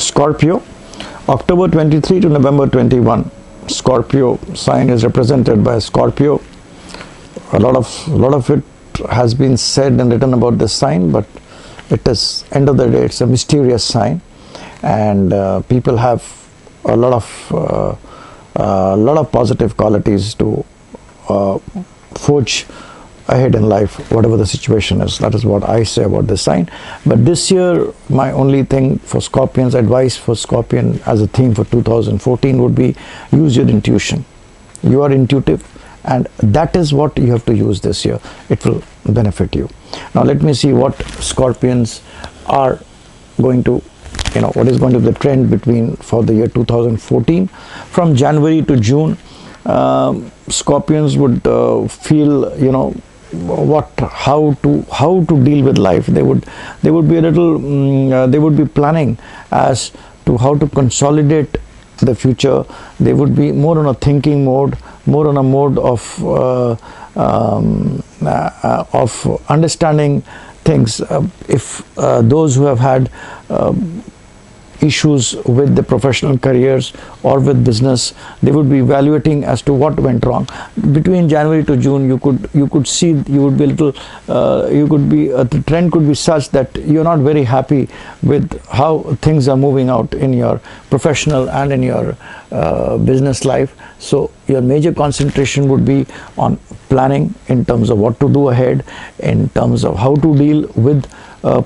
Scorpio, October 23 to November 21. Scorpio sign is represented by Scorpio. A lot of it has been said and written about this sign, but it is, end of the day, it's a mysterious sign, and people have a lot of positive qualities to forge ahead in life, whatever the situation is. That is what I say about this sign. But this year, my only thing for Scorpions, advice for Scorpion as a theme for 2014 would be use your intuition. You are intuitive, and that is what you have to use this year. It will benefit you. Now let me see what Scorpions are going to, what is going to be the trend for the year 2014. From January to June, Scorpions would feel, how to deal with life. They would be a little they would be planning as to how to consolidate the future. They would be more on a thinking mode, more on a mode of understanding things. If those who have had issues with the professional careers or with business, they would be evaluating as to what went wrong. Between January to June, you could see, you would be a little, the trend could be such that you're not very happy with how things are moving out in your professional and in your business life. So your major concentration would be on planning in terms of what to do ahead, in terms of how to deal with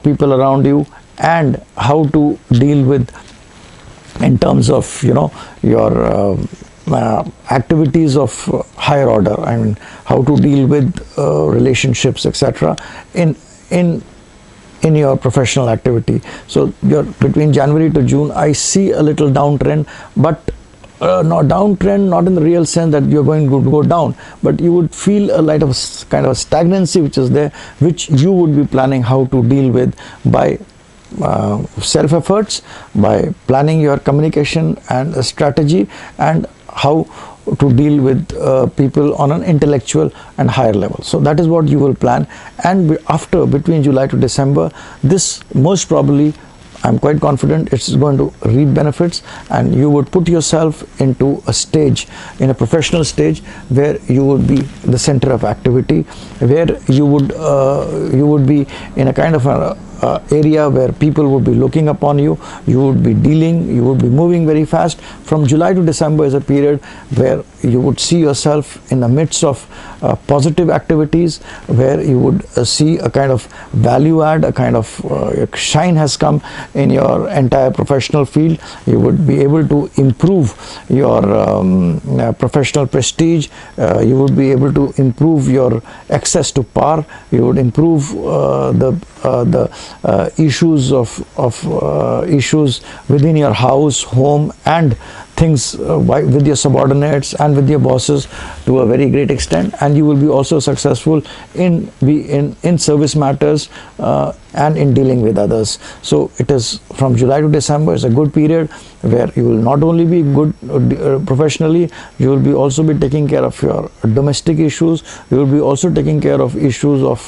people around you, and how to deal with in terms of your activities of higher order. I mean, how to deal with relationships, etc. in your professional activity. So between January to June, I see a little downtrend, but not downtrend, not in the real sense that you're going to go down, but you would feel a kind of stagnancy which is there, which you would be planning how to deal with by self efforts, by planning your communication and strategy, and how to deal with people on an intellectual and higher level. So that is what you will plan. And between July to December, this most probably, I'm quite confident, it's going to reap benefits, and you would put yourself into a stage, in a professional stage, where you would be the center of activity, where you would be in a kind of a area where people would be looking upon you. You would be moving very fast. From July to December is a period where you would see yourself in the midst of positive activities, where you would see a kind of value add, a kind of shine has come in your entire professional field. You would be able to improve your professional prestige. You would be able to improve your access to power. You would improve the issues issues within your house, home, and things with your subordinates and with your bosses to a very great extent. And you will be also successful in service matters and in dealing with others. So it is from July to December is a good period where you will not only be good professionally, you will be also be taking care of your domestic issues. You will be also taking care of issues of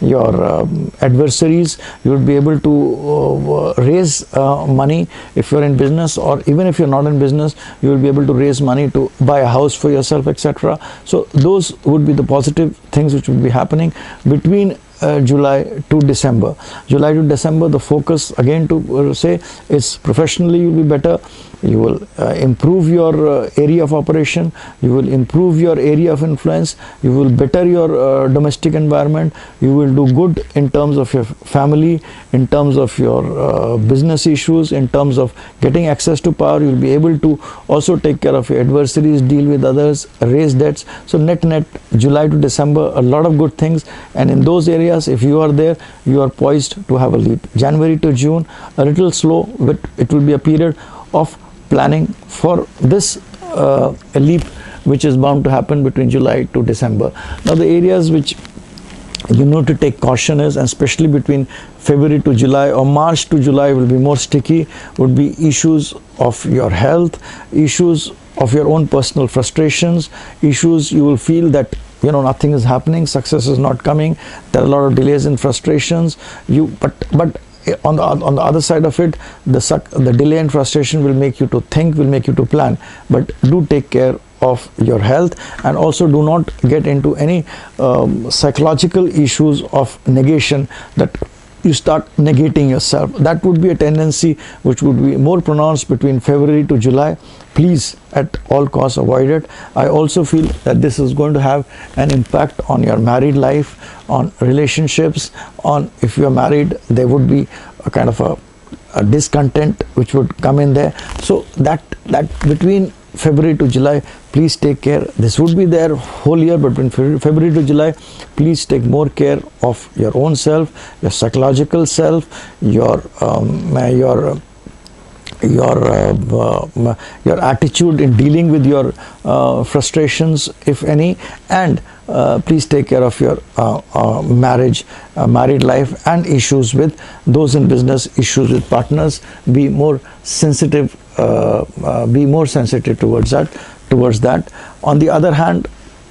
your adversaries. You will be able to raise money if you're in business, or even if you're not in business, you will be able to raise money to buy a house for yourself, etc. So those would be the positive things which will be happening between July to December. July to December, the focus again to say is professionally you will be better. You will improve your area of operation. You will improve your area of influence. You will better your domestic environment. You will do good in terms of your family, in terms of your business issues, in terms of getting access to power. You will be able to also take care of your adversaries, deal with others, raise debts. So net July to December, a lot of good things, and in those areas, if you are there, you are poised to have a leap. January to June, a little slow, but it will be a period of planning for this leap which is bound to happen between July to December. Now the areas which you need to take caution is, and especially between February to July or March to July will be more sticky, would be issues of your health, issues of your own personal frustrations, issues you will feel that nothing is happening, success is not coming, there are a lot of delays and frustrations. But on the other side of it, the delay and frustration will make you to think, will make you to plan. But do take care of your health, and also do not get into any psychological issues of negation, that you start negating yourself. That would be a tendency which would be more pronounced between February to July. Please at all costs avoid it. I also feel that this is going to have an impact on your married life, on relationships, on if you are married, there would be a kind of a discontent which would come in there. So that between February to July, please take care. This would be there whole year, but between February to July, please take more care of your own self, your psychological self, your attitude in dealing with your frustrations, if any, and please take care of your married life and issues with those in business, issues with partners. Be more sensitive. Be more sensitive towards that. On the other hand,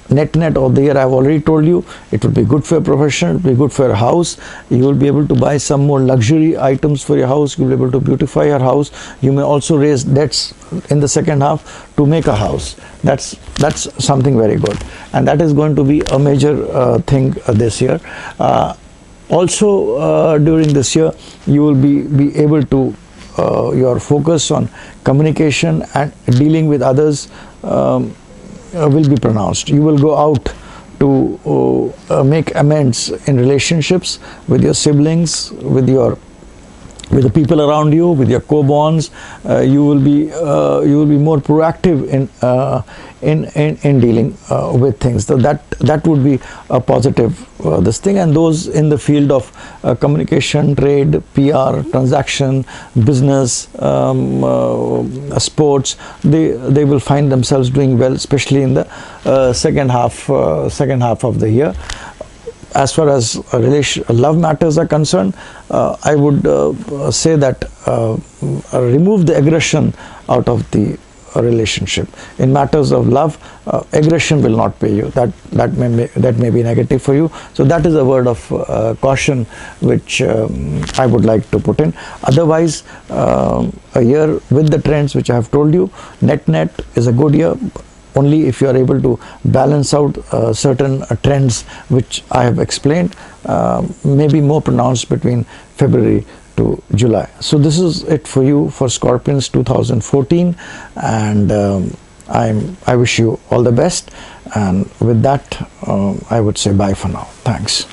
net of the year, I've already told you, it would be good for your profession, it will be good for your house. You will be able to buy some more luxury items for your house. You will be able to beautify your house. You may also raise debts in the second half to make a house. That's something very good, and that is going to be a major thing this year. Also during this year, you will be able to your focus on communication and dealing with others will be pronounced. You will go out to make amends in relationships with your siblings, with the people around you, with your co-borns. You will be more proactive in dealing with things. So that would be a positive this thing. And those in the field of communication, trade, PR, transaction, business, sports, they will find themselves doing well, especially in the second half of the year. As far as love matters are concerned, I would say that remove the aggression out of the relationship. In matters of love, aggression will not pay you. That may be negative for you. So that is a word of caution which I would like to put in. Otherwise, a year with the trends which I have told you, net is a good year. Only if you are able to balance out certain trends which I have explained, may be more pronounced between February to July. So this is it for you for Scorpions 2014, and I wish you all the best, and with that I would say bye for now. Thanks.